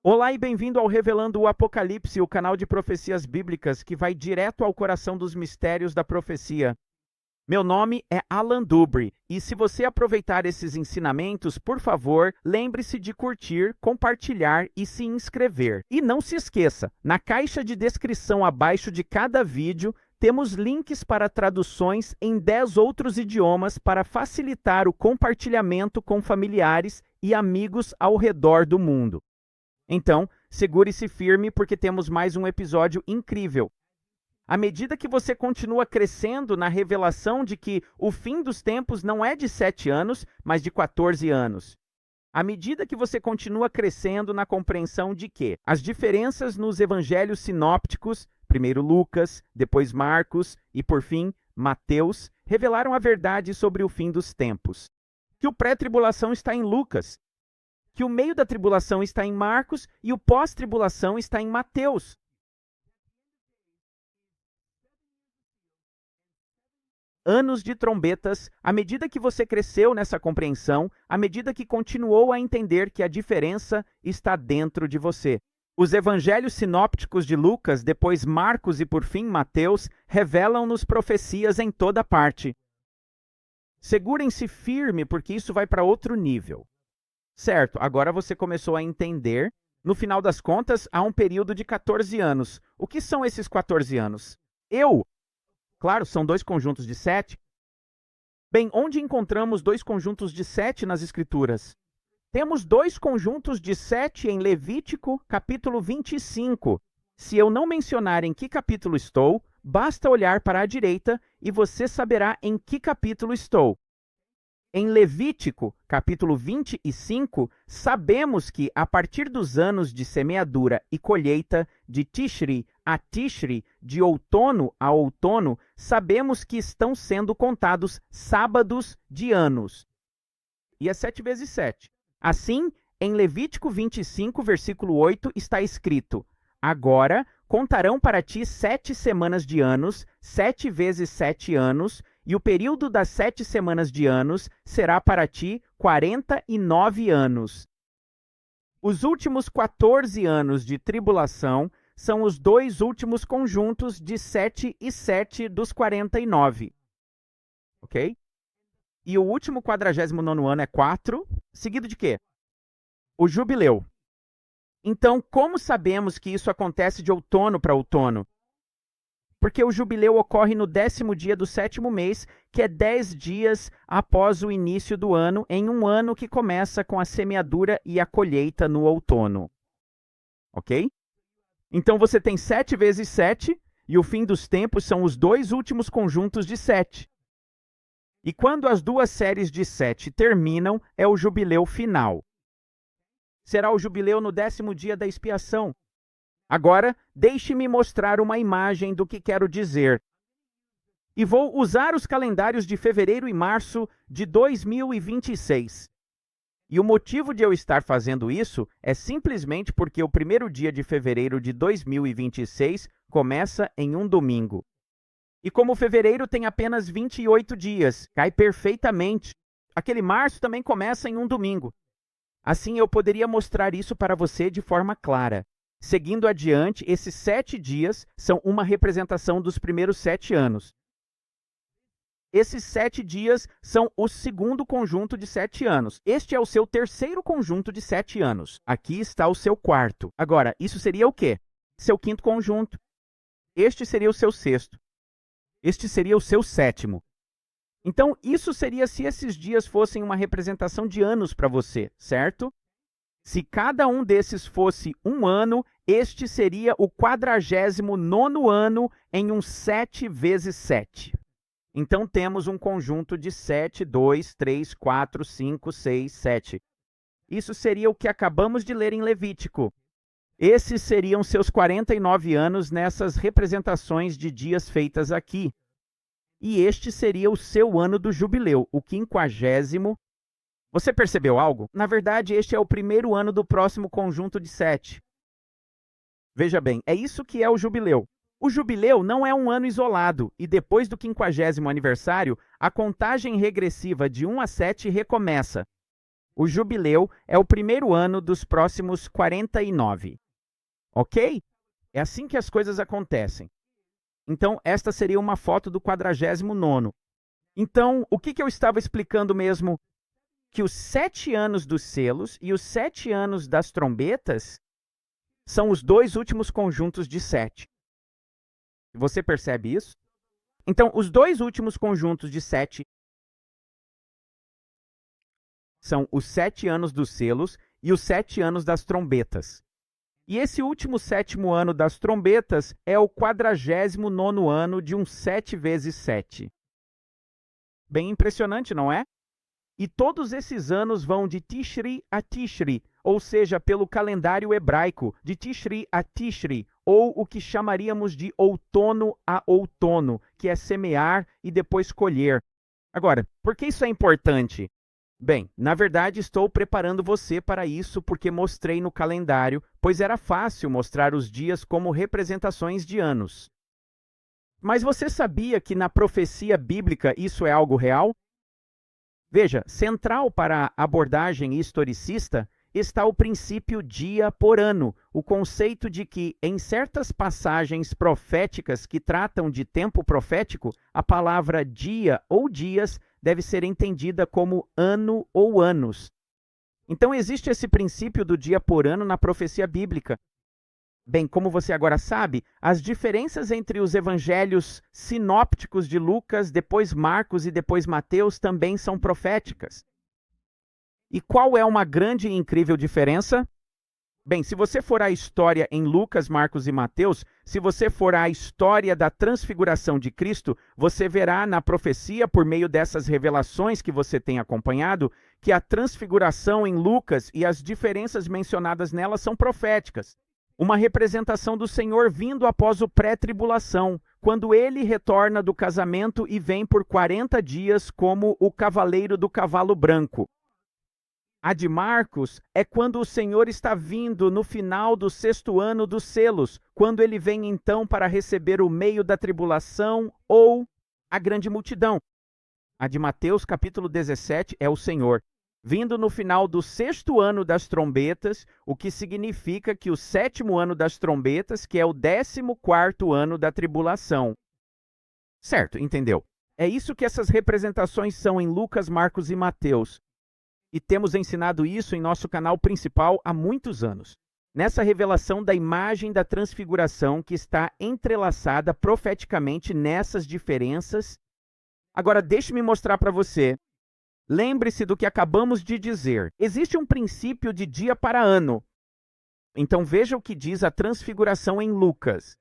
Olá e bem-vindo ao Revelando o Apocalipse, o canal de profecias bíblicas que vai direto ao coração dos mistérios da profecia. Meu nome é Alan Dubre e se você aproveitar esses ensinamentos, por favor, lembre-se de curtir, compartilhar e se inscrever. E não se esqueça, na caixa de descrição abaixo de cada vídeo, temos links para traduções em 10 outros idiomas para facilitar o compartilhamento com familiares e amigos ao redor do mundo. Então, segure-se firme porque temos mais um episódio incrível. À medida que você continua crescendo na revelação de que o fim dos tempos não é de 7 anos, mas de 14 anos. À medida que você continua crescendo na compreensão de que as diferenças nos evangelhos sinópticos, primeiro Lucas, depois Marcos e, por fim, Mateus, revelaram a verdade sobre o fim dos tempos. Que o pré-tribulação está em Lucas, que o meio da tribulação está em Marcos e o pós-tribulação está em Mateus. Anos de trombetas, à medida que você cresceu nessa compreensão, à medida que continuou a entender que a diferença está dentro de você. Os evangelhos sinópticos de Lucas, depois Marcos e por fim Mateus, revelam-nos profecias em toda parte. Segurem-se firme porque isso vai para outro nível. Certo, agora você começou a entender. No final das contas, há um período de 14 anos. O que são esses 14 anos? Claro, são 2 conjuntos de 7. Bem, onde encontramos 2 conjuntos de 7 nas Escrituras? Temos 2 conjuntos de 7 em Levítico, capítulo 25. Se eu não mencionar em que capítulo estou, basta olhar para a direita e você saberá em que capítulo estou. Em Levítico, capítulo 25, sabemos que, a partir dos anos de semeadura e colheita, de Tishri a Tishri, de outono a outono, sabemos que estão sendo contados sábados de anos. E é 7 vezes 7. Assim, em Levítico 25, versículo 8, está escrito: Agora contarão para ti 7 semanas de anos, 7 vezes 7 anos, e o período das 7 semanas de anos será para ti 49 anos. Os últimos 14 anos de tribulação são os 2 últimos conjuntos de 7 e 7 dos 49. Ok? E o último 49º ano é 4, seguido de quê? O jubileu. Então, como sabemos que isso acontece de outono para outono? Porque o jubileu ocorre no 10º dia do 7º mês, que é 10 dias após o início do ano, em um ano que começa com a semeadura e a colheita no outono. Ok? Então você tem 7 vezes 7, e o fim dos tempos são os 2 últimos conjuntos de 7. E quando as 2 séries de 7 terminam, é o jubileu final. Será o jubileu no 10º dia da expiação. Agora, deixe-me mostrar uma imagem do que quero dizer. E vou usar os calendários de fevereiro e março de 2026. E o motivo de eu estar fazendo isso é simplesmente porque o primeiro dia de fevereiro de 2026 começa em um domingo. E como fevereiro tem apenas 28 dias, cai perfeitamente. Aquele março também começa em um domingo. Assim, eu poderia mostrar isso para você de forma clara. Seguindo adiante, esses 7 dias são uma representação dos primeiros 7 anos. Esses 7 dias são o segundo conjunto de 7 anos. Este é o seu terceiro conjunto de 7 anos. Aqui está o seu quarto. Agora, isso seria o quê? Seu quinto conjunto. Este seria o seu sexto. Este seria o seu sétimo. Então, isso seria se esses dias fossem uma representação de anos para você, certo? Se cada um desses fosse um ano, este seria o 49º ano em um 7 vezes 7. Então temos um conjunto de 7, 2, 3, 4, 5, 6, 7. Isso seria o que acabamos de ler em Levítico. Esses seriam seus 49 anos nessas representações de dias feitas aqui. E este seria o seu ano do jubileu, o 50º. Você percebeu algo? Na verdade, este é o primeiro ano do próximo conjunto de 7. Veja bem, é isso que é o jubileu. O jubileu não é um ano isolado, e depois do 50º aniversário, a contagem regressiva de 1 a 7 recomeça. O jubileu é o primeiro ano dos próximos 49. Ok? É assim que as coisas acontecem. Então, esta seria uma foto do 49º. Então, o que eu estava explicando mesmo? Que os 7 anos dos selos e os 7 anos das trombetas são os dois últimos conjuntos de 7. Você percebe isso? Então, os dois últimos conjuntos de 7 são os 7 anos dos selos e os 7 anos das trombetas. E esse último 7º ano das trombetas é o 49º ano de um 7 vezes 7. Bem impressionante, não é? E todos esses anos vão de Tishri a Tishri, ou seja, pelo calendário hebraico, de Tishri a Tishri, ou o que chamaríamos de outono a outono, que é semear e depois colher. Agora, por que isso é importante? Bem, na verdade estou preparando você para isso porque mostrei no calendário, pois era fácil mostrar os dias como representações de anos. Mas você sabia que na profecia bíblica isso é algo real? Veja, central para a abordagem historicista está o princípio dia por ano, o conceito de que, em certas passagens proféticas que tratam de tempo profético, a palavra dia ou dias deve ser entendida como ano ou anos. Então, existe esse princípio do dia por ano na profecia bíblica. Bem, como você agora sabe, as diferenças entre os evangelhos sinópticos de Lucas, depois Marcos e depois Mateus também são proféticas. E qual é uma grande e incrível diferença? Bem, se você for à história em Lucas, Marcos e Mateus, se você for à história da transfiguração de Cristo, você verá na profecia, por meio dessas revelações que você tem acompanhado, que a transfiguração em Lucas e as diferenças mencionadas nela são proféticas. Uma representação do Senhor vindo após o pré-tribulação, quando ele retorna do casamento e vem por 40 dias como o cavaleiro do cavalo branco. A de Marcos é quando o Senhor está vindo no final do 6º ano dos selos, quando ele vem então para receber o meio da tribulação ou a grande multidão. A de Mateus, capítulo 17, é o Senhor vindo no final do 6º ano das trombetas, o que significa que o 7º ano das trombetas, que é o 14º ano da tribulação. Certo, entendeu? É isso que essas representações são em Lucas, Marcos e Mateus. E temos ensinado isso em nosso canal principal há muitos anos. Nessa revelação da imagem da transfiguração que está entrelaçada profeticamente nessas diferenças. Agora, deixe-me mostrar para você. Lembre-se do que acabamos de dizer. Existe um princípio de dia para ano. Então veja o que diz a transfiguração em Lucas.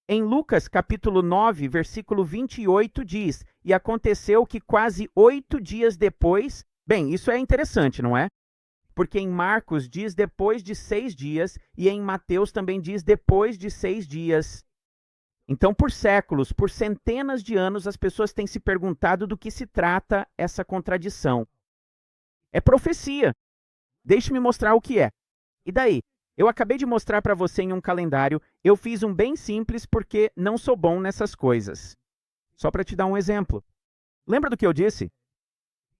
Em Lucas, capítulo 9, versículo 28, diz: E aconteceu que quase 8 dias depois... Bem, isso é interessante, não é? Porque em Marcos diz depois de 6 dias e em Mateus também diz depois de 6 dias. Então, por séculos, por centenas de anos, as pessoas têm se perguntado do que se trata essa contradição. É profecia. Deixe-me mostrar o que é. E daí? Eu acabei de mostrar para você em um calendário, eu fiz um bem simples porque não sou bom nessas coisas. Só para te dar um exemplo. Lembra do que eu disse?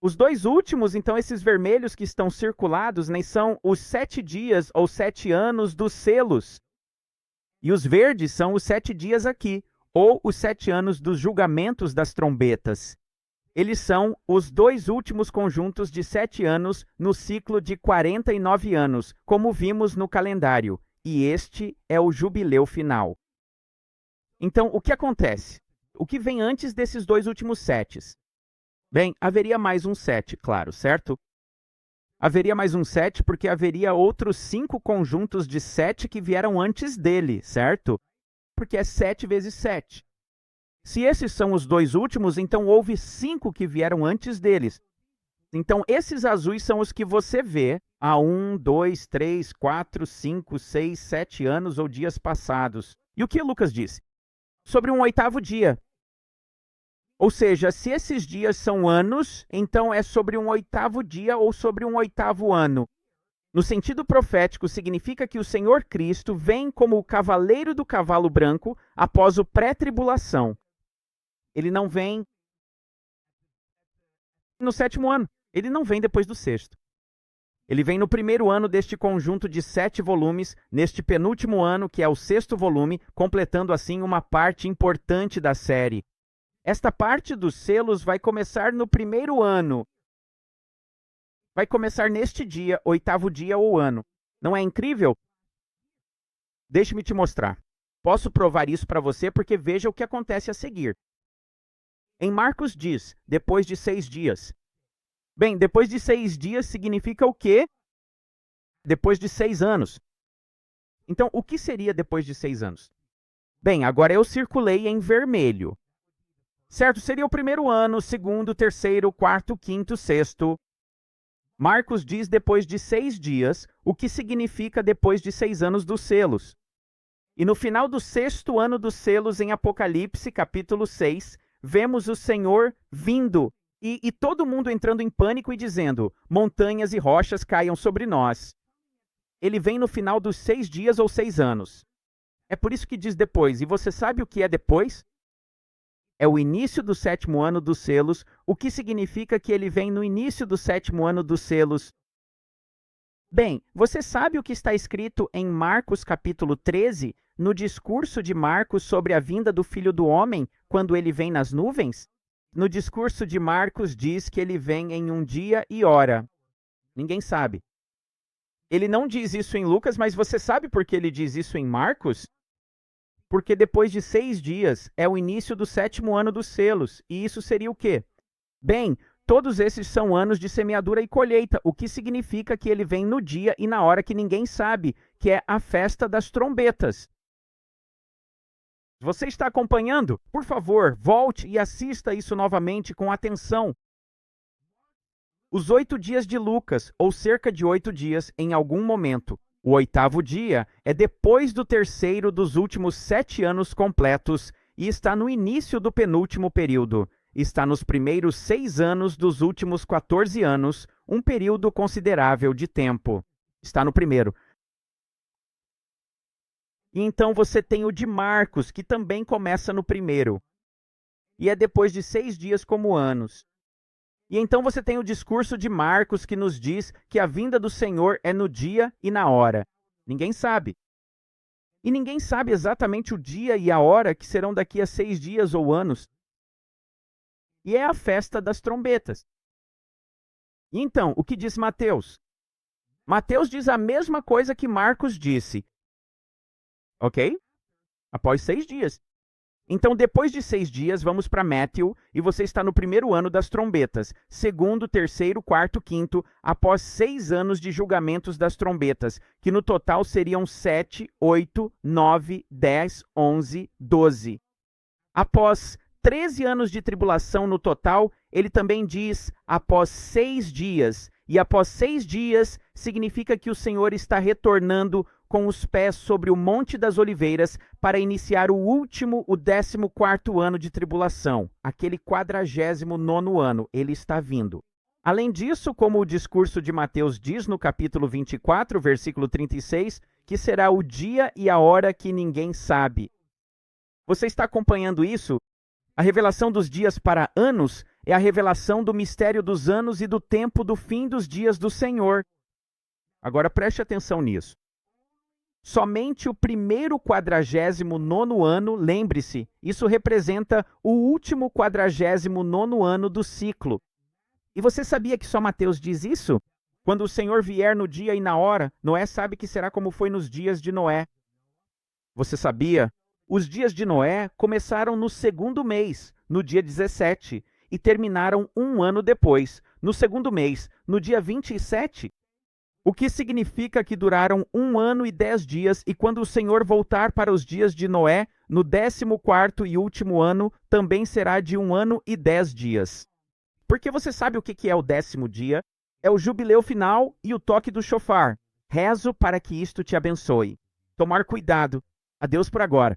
Os dois últimos, então, esses vermelhos que estão circulados, né, são os 7 dias ou 7 anos dos selos. E os verdes são os 7 dias aqui, ou os 7 anos dos julgamentos das trombetas. Eles são os dois últimos conjuntos de 7 anos no ciclo de 49 anos, como vimos no calendário. E este é o jubileu final. Então, o que acontece? O que vem antes desses dois últimos 7? Bem, haveria mais um 7, claro, certo? Haveria mais um 7 porque haveria outros 5 conjuntos de 7 que vieram antes dele, certo? Porque é 7 vezes 7. Se esses são os dois últimos, então houve 5 que vieram antes deles. Então, esses azuis são os que você vê há 1, 2, 3, 4, 5, 6, 7 anos ou dias passados. E o que Lucas disse? Sobre um 8º dia. Ou seja, se esses dias são anos, então é sobre um 8º dia ou sobre um 8º ano. No sentido profético, significa que o Senhor Cristo vem como o cavaleiro do cavalo branco após o pré-tribulação. Ele não vem no 7º ano. Ele não vem depois do 6º. Ele vem no primeiro ano deste conjunto de 7 volumes, neste penúltimo ano, que é o 6º volume, completando assim uma parte importante da série. Esta parte dos selos vai começar no primeiro ano. Vai começar neste dia, 8º dia ou ano. Não é incrível? Deixe-me te mostrar. Posso provar isso para você porque veja o que acontece a seguir. Em Marcos diz, depois de 6 dias. Bem, depois de 6 dias significa o quê? Depois de 6 anos. Então, o que seria depois de 6 anos? Bem, agora eu circulei em vermelho. Certo? Seria o primeiro ano, segundo, terceiro, quarto, quinto, sexto. Marcos diz depois de 6 dias, o que significa depois de 6 anos dos selos. E no final do 6º ano dos selos, em Apocalipse, capítulo 6, vemos o Senhor vindo e todo mundo entrando em pânico e dizendo, montanhas e rochas caiam sobre nós. Ele vem no final dos 6 dias ou 6 anos. É por isso que diz depois. E você sabe o que é depois? É o início do 7º ano dos selos, o que significa que ele vem no início do 7º ano dos selos. Bem, você sabe o que está escrito em Marcos capítulo 13, no discurso de Marcos sobre a vinda do Filho do Homem, quando ele vem nas nuvens? No discurso de Marcos diz que ele vem em um dia e hora. Ninguém sabe. Ele não diz isso em Lucas, mas você sabe por que ele diz isso em Marcos? Porque depois de 6 dias é o início do 7º ano dos selos. E isso seria o quê? Bem, todos esses são anos de semeadura e colheita, o que significa que ele vem no dia e na hora que ninguém sabe, que é a festa das trombetas. Você está acompanhando? Por favor, volte e assista isso novamente com atenção. Os 8 dias de Lucas, ou cerca de 8 dias, em algum momento. O 8º dia é depois do terceiro dos últimos 7 anos completos e está no início do penúltimo período. Está nos primeiros 6 anos dos últimos 14 anos, um período considerável de tempo. Está no primeiro. E então você tem o de Marcos, que também começa no primeiro. E é depois de 6 dias como anos. E então você tem o discurso de Marcos, que nos diz que a vinda do Senhor é no dia e na hora. Ninguém sabe. E ninguém sabe exatamente o dia e a hora que serão daqui a 6 dias ou anos. E é a festa das trombetas. E então, o que diz Mateus? Mateus diz a mesma coisa que Marcos disse. Ok? Após 6 dias. Então, depois de 6 dias, vamos para Matthew, e você está no primeiro ano das trombetas. Segundo, terceiro, quarto, quinto, após 6 anos de julgamentos das trombetas, que no total seriam 7, 8, 9, 10, 11, 12. Após 13 anos de tribulação no total, ele também diz após 6 dias. E após 6 dias, significa que o Senhor está retornando com os pés sobre o Monte das Oliveiras para iniciar o 14º ano de tribulação, aquele 49º ano, ele está vindo. Além disso, como o discurso de Mateus diz no capítulo 24, versículo 36, que será o dia e a hora que ninguém sabe. Você está acompanhando isso? A revelação dos dias para anos é a revelação do mistério dos anos e do tempo do fim dos dias do Senhor. Agora preste atenção nisso. Somente o primeiro 49º ano, lembre-se, isso representa o último 49º ano do ciclo. E você sabia que só Mateus diz isso? Quando o Senhor vier no dia e na hora, Noé sabe que será como foi nos dias de Noé. Você sabia? Os dias de Noé começaram no segundo mês, no dia 17, e terminaram um ano depois, no segundo mês, no dia 27. O que significa que duraram 1 ano e 10 dias, e quando o Senhor voltar para os dias de Noé, no 14º e último ano, também será de 1 ano e 10 dias. Porque você sabe o que é o 10º dia? É o jubileu final e o toque do chofar. Rezo para que isto te abençoe. Tomar cuidado. Adeus por agora.